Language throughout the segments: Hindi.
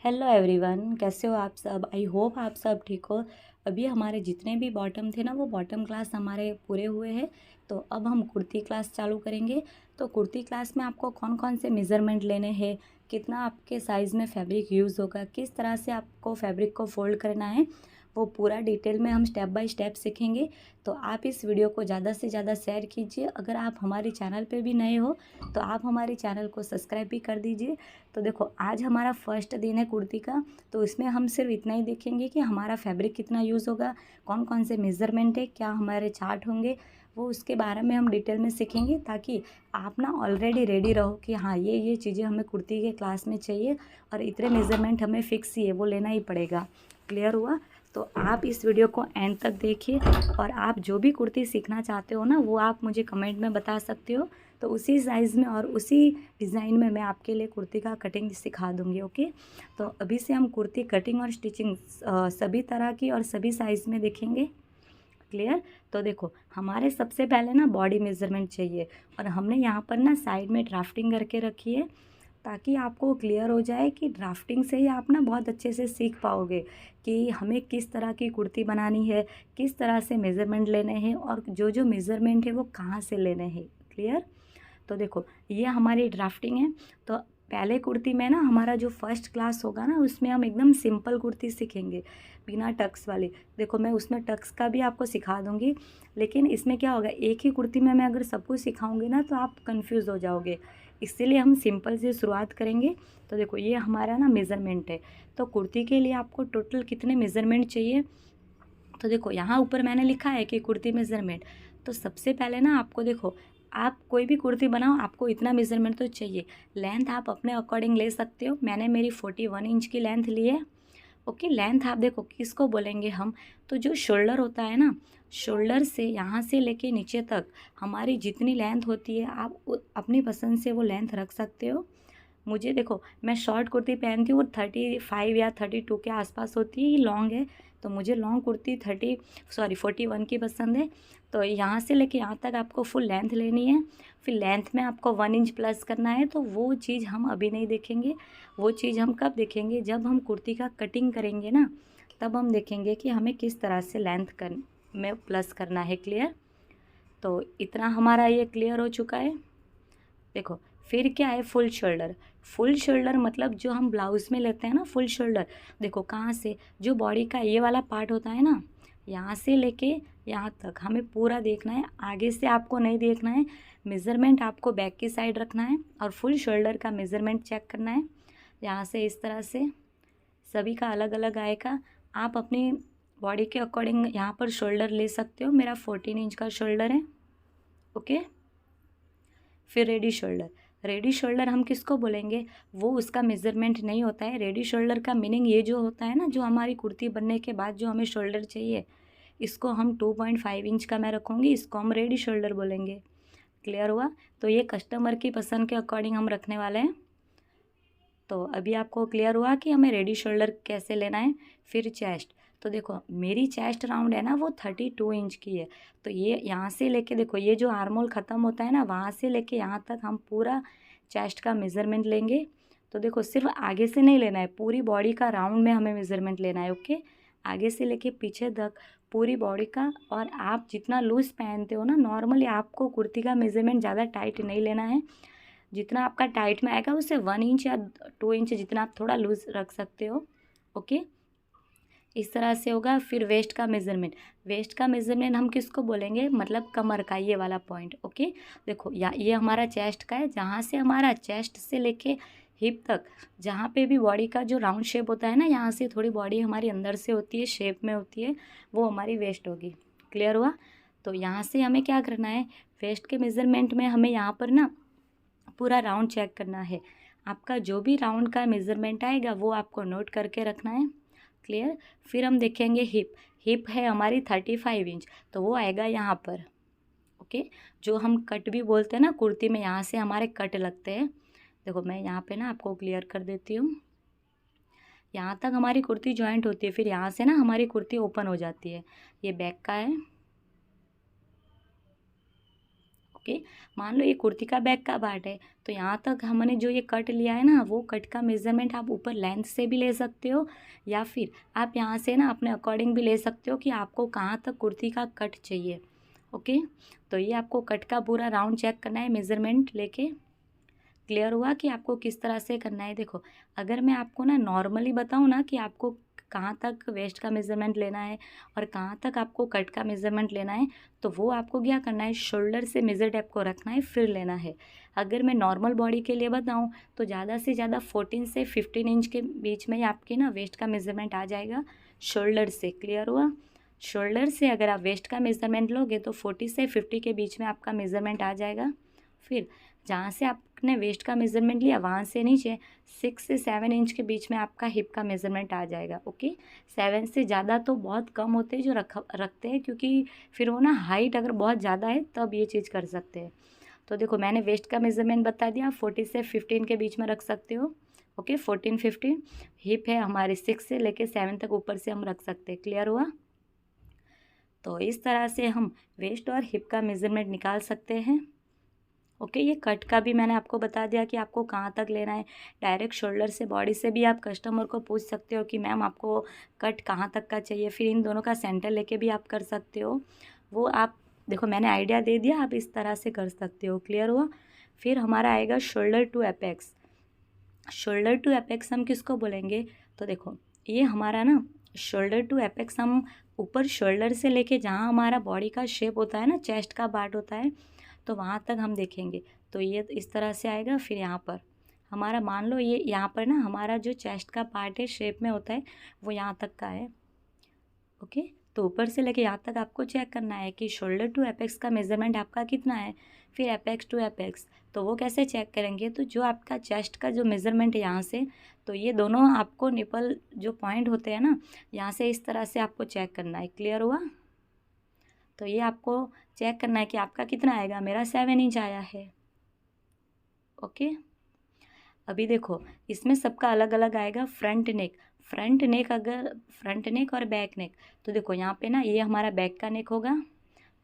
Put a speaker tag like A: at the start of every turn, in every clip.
A: हेलो एवरीवन, कैसे हो आप सब। आई होप आप सब ठीक हो। अभी हमारे जितने भी बॉटम थे ना, वो बॉटम क्लास हमारे पूरे हुए हैं। तो अब हम कुर्ती क्लास चालू करेंगे। तो कुर्ती क्लास में आपको कौन कौन से मेज़रमेंट लेने हैं, कितना आपके साइज़ में फैब्रिक यूज़ होगा, किस तरह से आपको फैब्रिक को फोल्ड करना है, वो पूरा डिटेल में हम स्टेप बाय स्टेप सीखेंगे। तो आप इस वीडियो को ज़्यादा से ज़्यादा शेयर कीजिए। अगर आप हमारे चैनल पे भी नए हो तो आप हमारे चैनल को सब्सक्राइब भी कर दीजिए। तो देखो, आज हमारा फर्स्ट दिन है कुर्ती का। तो इसमें हम सिर्फ इतना ही देखेंगे कि हमारा फैब्रिक कितना यूज़ होगा, कौन कौन से मेज़रमेंट है, क्या हमारे चार्ट होंगे, वो उसके बारे में हम डिटेल में सीखेंगे, ताकि आप ना ऑलरेडी रेडी रहो कि हाँ ये चीज़ें हमें कुर्ती के क्लास में चाहिए और इतने मेज़रमेंट हमें फिक्स ही है, वो लेना ही पड़ेगा। क्लियर हुआ? तो आप इस वीडियो को एंड तक देखिए और आप जो भी कुर्ती सीखना चाहते हो ना, वो आप मुझे कमेंट में बता सकते हो। तो उसी साइज़ में और उसी डिज़ाइन में मैं आपके लिए कुर्ती का कटिंग सिखा दूँगी। ओके, तो अभी से हम कुर्ती कटिंग और स्टिचिंग सभी तरह की और सभी साइज़ में देखेंगे। क्लियर? तो देखो, हमारे सबसे पहले ना बॉडी मेज़रमेंट चाहिए और हमने यहाँ पर ना साइड में ड्राफ्टिंग करके रखी है, ताकि आपको क्लियर हो जाए कि ड्राफ्टिंग से ही आप ना बहुत अच्छे से सीख पाओगे कि हमें किस तरह की कुर्ती बनानी है, किस तरह से मेज़रमेंट लेने हैं और जो मेज़रमेंट है वो कहाँ से लेने हैं। क्लियर? तो देखो, ये हमारी ड्राफ्टिंग है। तो पहले कुर्ती में ना हमारा जो फर्स्ट क्लास होगा ना, उसमें हम एकदम सिंपल कुर्ती सीखेंगे, बिना टक्स वाली। देखो, मैं उसमें टक्स का भी आपको सिखा दूँगी, लेकिन इसमें क्या होगा, एक ही कुर्ती में मैं अगर सब कुछ सिखाऊंगी ना तो आप कंफ्यूज हो जाओगे। इसीलिए हम सिंपल से शुरुआत करेंगे। तो देखो, ये हमारा ना मेज़रमेंट है। तो कुर्ती के लिए आपको टोटल कितने मेज़रमेंट चाहिए, तो देखो यहाँ ऊपर मैंने लिखा है कि कुर्ती मेज़रमेंट। तो सबसे पहले ना आपको देखो, आप कोई भी कुर्ती बनाओ, आपको इतना मेज़रमेंट तो चाहिए। लेंथ आप अपने अकॉर्डिंग ले सकते हो। मैंने मेरी 41 इंच की लेंथ ली है। ओके, लेंथ आप देखो किसको बोलेंगे हम, तो जो शोल्डर होता है ना, शोल्डर से यहाँ से लेके नीचे तक हमारी जितनी लेंथ होती है, आप अपनी पसंद से वो लेंथ रख सकते हो। मुझे देखो, मैं शॉर्ट कुर्ती पहनती हूँ, 35 या 32 के आसपास होती है। ये लॉन्ग है, तो मुझे लॉन्ग कुर्ती 41 की पसंद है। तो यहाँ से लेके यहाँ तक आपको फुल लेंथ लेनी है। फिर लेंथ में आपको 1 इंच प्लस करना है। तो वो चीज़ हम अभी नहीं देखेंगे, वो चीज़ हम कब देखेंगे, जब हम कुर्ती का कटिंग करेंगे ना, तब हम देखेंगे कि हमें किस तरह से लेंथ में प्लस करना है। क्लियर? तो इतना हमारा ये क्लियर हो चुका है। देखो, फिर क्या है, फुल शोल्डर। फुल शोल्डर मतलब जो हम ब्लाउज़ में लेते हैं ना, फुल शोल्डर। देखो कहाँ से, जो बॉडी का ये वाला पार्ट होता है ना, यहाँ से लेके यहाँ तक हमें पूरा देखना है, आगे से आपको नहीं देखना है। मेज़रमेंट आपको बैक की साइड रखना है और फुल शोल्डर का मेज़रमेंट चेक करना है। यहाँ से इस तरह से सभी का अलग अलग आएगा। आप अपनी बॉडी के अकॉर्डिंग यहाँ पर शोल्डर ले सकते हो। मेरा 14 इंच का शोल्डर है। ओके, फिर रेडी शोल्डर। रेडी शोल्डर हम किसको बोलेंगे, वो उसका मेज़रमेंट नहीं होता है। रेडी शोल्डर का मीनिंग ये जो होता है ना, जो हमारी कुर्ती बनने के बाद जो हमें शोल्डर चाहिए, इसको हम 2.5 इंच का मैं रखूँगी, इसको हम रेडी शोल्डर बोलेंगे। क्लियर हुआ? तो ये कस्टमर की पसंद के अकॉर्डिंग हम रखने वाले हैं। तो अभी आपको क्लियर हुआ कि हमें रेडी शोल्डर कैसे लेना है। फिर चेस्ट। तो देखो, मेरी चेस्ट राउंड है ना, वो 32 इंच की है। तो ये यहाँ से लेके देखो, ये जो आर्मोल ख़त्म होता है ना, वहाँ से लेके यहाँ तक हम पूरा चेस्ट का मेज़रमेंट लेंगे। तो देखो, सिर्फ आगे से नहीं लेना है, पूरी बॉडी का राउंड में हमें मेज़रमेंट लेना है। ओके, आगे से लेके पीछे तक पूरी बॉडी का। और आप जितना लूज़ पहनते हो ना, नॉर्मली आपको कुर्ती का मेज़रमेंट ज़्यादा टाइट नहीं लेना है। जितना आपका टाइट में आएगा उससे 1 इंच या 2 इंच जितना आप थोड़ा लूज़ रख सकते हो। ओके, इस तरह से होगा। फिर वेस्ट का मेज़रमेंट। वेस्ट का मेज़रमेंट हम किसको बोलेंगे, मतलब कमर का ये वाला पॉइंट। ओके, देखो ये हमारा चेस्ट का है, जहाँ से हमारा चेस्ट से लेके हिप तक, जहाँ पे भी बॉडी का जो राउंड शेप होता है ना, यहाँ से थोड़ी बॉडी हमारी अंदर से होती है, शेप में होती है, वो हमारी वेस्ट होगी। क्लियर हुआ? तो यहाँ से हमें क्या करना है, वेस्ट के मेज़रमेंट में हमें यहाँ पर ना पूरा राउंड चेक करना है। आपका जो भी राउंड का मेज़रमेंट आएगा वो आपको नोट करके रखना है। क्लियर? फिर हम देखेंगे हिप। हिप है हमारी 35 इंच, तो वो आएगा यहाँ पर। ओके, जो हम कट भी बोलते हैं ना कुर्ती में, यहाँ से हमारे कट लगते हैं। देखो, मैं यहाँ पे ना आपको क्लियर कर देती हूँ। यहाँ तक हमारी कुर्ती जॉइंट होती है, फिर यहाँ से ना हमारी कुर्ती ओपन हो जाती है। ये बैक का है। ओके। मान लो ये कुर्ती का बैक का पार्ट है, तो यहाँ तक हमने जो ये कट लिया है ना, वो कट का मेज़रमेंट आप ऊपर लेंथ से भी ले सकते हो, या फिर आप यहाँ से ना अपने अकॉर्डिंग भी ले सकते हो कि आपको कहाँ तक कुर्ती का कट चाहिए। ओके, तो ये आपको कट का पूरा राउंड चेक करना है मेज़रमेंट लेके। क्लियर हुआ कि आपको किस तरह से करना है। देखो, अगर मैं आपको ना नॉर्मली बताऊँ ना कि आपको कहाँ तक वेस्ट का मेज़रमेंट लेना है और कहाँ तक आपको कट का मेज़रमेंट लेना है, तो वो आपको क्या करना है, शोल्डर से मेज़र टेप को रखना है, फिर लेना है। अगर मैं नॉर्मल बॉडी के लिए बताऊँ तो ज़्यादा से ज़्यादा 14 से 15 इंच के बीच में ही आपके ना वेस्ट का मेज़रमेंट आ जाएगा शोल्डर से। क्लियर हुआ? शोल्डर से अगर आप वेस्ट का मेज़रमेंट लोगे तो 40 से 50 के बीच में आपका मेज़रमेंट आ जाएगा। फिर जहाँ से आपने वेस्ट का मेज़रमेंट लिया वहाँ से नीचे 6 से 7 इंच के बीच में आपका हिप का मेज़रमेंट आ जाएगा। ओके, 7 से ज़्यादा तो बहुत कम होते हैं जो रखते हैं, क्योंकि फिर वो ना हाइट अगर बहुत ज़्यादा है तब ये चीज़ कर सकते हैं। तो देखो, मैंने वेस्ट का मेज़रमेंट बता दिया, 40 से 15 के बीच में रख सकते हो। ओके, 14-15। हिप है हमारी 6 से लेके 7 तक ऊपर से हम रख सकते हैं। क्लियर हुआ? तो इस तरह से हम वेस्ट और हिप का मेज़रमेंट निकाल सकते हैं। ओके, ये कट का भी मैंने आपको बता दिया कि आपको कहाँ तक लेना है। डायरेक्ट शोल्डर से बॉडी से भी आप कस्टमर को पूछ सकते हो कि मैम आपको कट कहाँ तक का चाहिए, फिर इन दोनों का सेंटर लेके भी आप कर सकते हो। वो आप देखो, मैंने आइडिया दे दिया, आप इस तरह से कर सकते हो। क्लियर हुआ? फिर हमारा आएगा shoulder to apex. Shoulder to apex हम किसको बोलेंगे? तो देखो, ये हमारा ना शोल्डर टू एपेक्स हम ऊपर शोल्डर से लेके जहाँ हमारा बॉडी का शेप होता है ना, चेस्ट का पार्ट होता है, तो वहाँ तक हम देखेंगे। तो ये इस तरह से आएगा। फिर यहाँ पर हमारा मान लो ये यहाँ पर ना हमारा जो चेस्ट का पार्ट है शेप में होता है, वो यहाँ तक का है। ओके, तो ऊपर से लेके यहाँ तक आपको चेक करना है कि शोल्डर टू एपेक्स का मेज़रमेंट आपका कितना है। फिर एपेक्स टू एपेक्स, तो वो कैसे चेक करेंगे? तो जो आपका चेस्ट का जो मेज़रमेंट है यहाँ से, तो ये दोनों आपको निपल जो पॉइंट होते हैं ना, यहाँ से इस तरह से आपको चेक करना है। क्लियर हुआ? तो ये आपको चेक करना है कि आपका कितना आएगा। मेरा 7 इंच आया है। ओके, अभी देखो, इसमें सबका अलग अलग आएगा। फ्रंट नेक, फ्रंट नेक अगर फ्रंट नेक और बैक नेक, तो देखो यहाँ पे ना ये हमारा बैक का नेक होगा,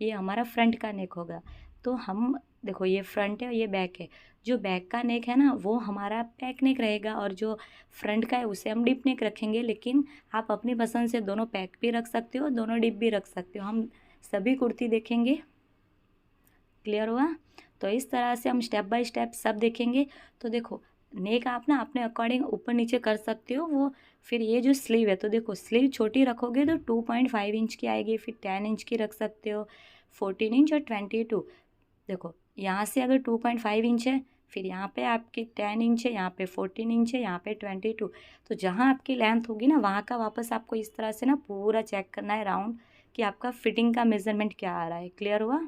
A: ये हमारा फ्रंट का नेक होगा। तो हम देखो, ये फ्रंट है और ये बैक है। जो बैक का नेक है ना वो हमारा बैक नेक रहेगा, और जो फ्रंट का है उसे हम डिप नेक रखेंगे। लेकिन आप अपनी पसंद से दोनों पैक भी रख सकते हो, दोनों डिप भी रख सकते हो। हम सभी कुर्ती देखेंगे। क्लियर हुआ? तो इस तरह से हम स्टेप बाय स्टेप सब देखेंगे। तो देखो, नेक आप ना अपने अकॉर्डिंग ऊपर नीचे कर सकते हो वो। फिर ये जो स्लीव है, तो देखो स्लीव छोटी रखोगे तो 2.5 इंच की आएगी, फिर 10 इंच की रख सकते हो, 14 इंच और 22। देखो, यहाँ से अगर 2.5 इंच है, फिर यहाँ पे आपकी 10 इंच है, यहाँ पे 14 इंच है, यहाँ पे 22। तो जहाँ आपकी लेंथ होगी ना वहाँ का वापस आपको इस तरह से ना पूरा चेक करना है राउंड, कि आपका फिटिंग का मेज़रमेंट क्या आ रहा है। क्लियर हुआ?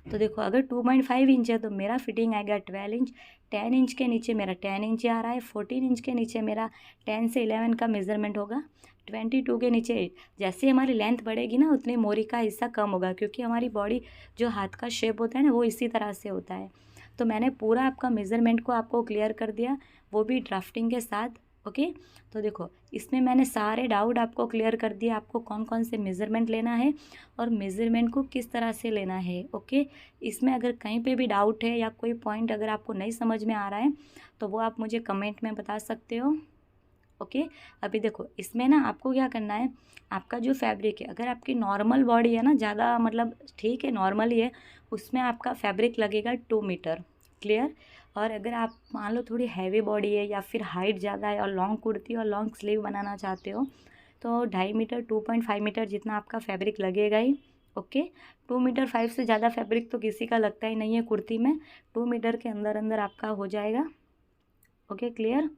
A: तो देखो, अगर 2.5 इंच है तो मेरा फिटिंग आएगा 12 इंच। 10 इंच के नीचे मेरा 10 इंच आ रहा है। 14 इंच के नीचे मेरा 10 से 11 का मेज़रमेंट होगा। 22 के नीचे 8। जैसे हमारी लेंथ बढ़ेगी ना उतनी मोरी का हिस्सा कम होगा, क्योंकि हमारी बॉडी जो हाथ का शेप होता है ना वो इसी तरह से होता है। तो मैंने पूरा आपका मेज़रमेंट को आपको क्लियर कर दिया, वो भी ड्राफ्टिंग के साथ। ओके, तो देखो, इसमें मैंने सारे डाउट आपको क्लियर कर दिया, आपको कौन कौन से मेज़रमेंट लेना है और मेज़रमेंट को किस तरह से लेना है। ओके, इसमें अगर कहीं पे भी डाउट है या कोई पॉइंट अगर आपको नहीं समझ में आ रहा है तो वो आप मुझे कमेंट में बता सकते हो। ओके, अभी देखो, इसमें ना आपको क्या करना है, आपका जो फैब्रिक है, अगर आपकी नॉर्मल बॉडी है ना, ज़्यादा मतलब ठीक है नॉर्मल ही है, उसमें आपका फैब्रिक लगेगा 2 मीटर। क्लियर? और अगर आप मान लो थोड़ी हैवी बॉडी है या फिर हाइट ज़्यादा है और लॉन्ग कुर्ती और लॉन्ग स्लीव बनाना चाहते हो, तो 2.5 मीटर 2.5 मीटर जितना आपका फैब्रिक लगेगा ही। ओके, 2 मीटर 5 से ज़्यादा फैब्रिक तो किसी का लगता ही नहीं है कुर्ती में। 2 मीटर के अंदर अंदर आपका हो जाएगा। Okay, clear?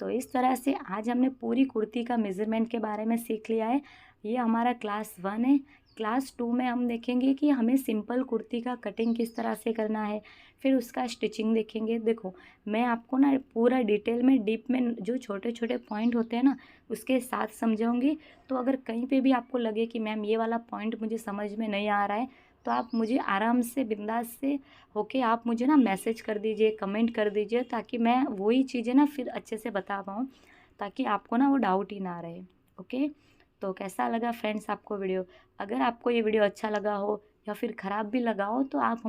A: तो इस तरह से आज हमने पूरी कुर्ती का मेज़रमेंट के बारे में सीख लिया है। ये हमारा क्लास 1 है। क्लास 2 में हम देखेंगे कि हमें सिंपल कुर्ती का कटिंग किस तरह से करना है, फिर उसका स्टिचिंग देखेंगे। देखो, मैं आपको ना पूरा डिटेल में डीप में जो छोटे छोटे पॉइंट होते हैं ना उसके साथ समझाऊंगी। तो अगर कहीं पे भी आपको लगे कि मैम ये वाला पॉइंट मुझे समझ में नहीं आ रहा है, तो आप मुझे आराम से बिंदास से होके आप मुझे ना मैसेज कर दीजिए, कमेंट कर दीजिए, ताकि मैं वही चीज़ें ना फिर अच्छे से बता पाऊँ, ताकि आपको ना वो डाउट ही ना रहे। ओके, तो कैसा लगा फ्रेंड्स आपको वीडियो? अगर आपको ये वीडियो अच्छा लगा हो या फिर ख़राब भी लगा हो तो आप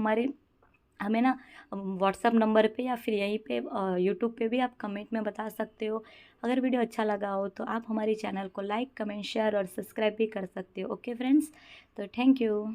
A: हमें ना व्हाट्सअप नंबर पे या फिर यहीं पे यूट्यूब पे भी आप कमेंट में बता सकते हो। अगर वीडियो अच्छा लगा हो तो आप हमारे चैनल को लाइक, कमेंट, शेयर और सब्सक्राइब भी कर सकते हो। ओके फ्रेंड्स, तो थैंक यू।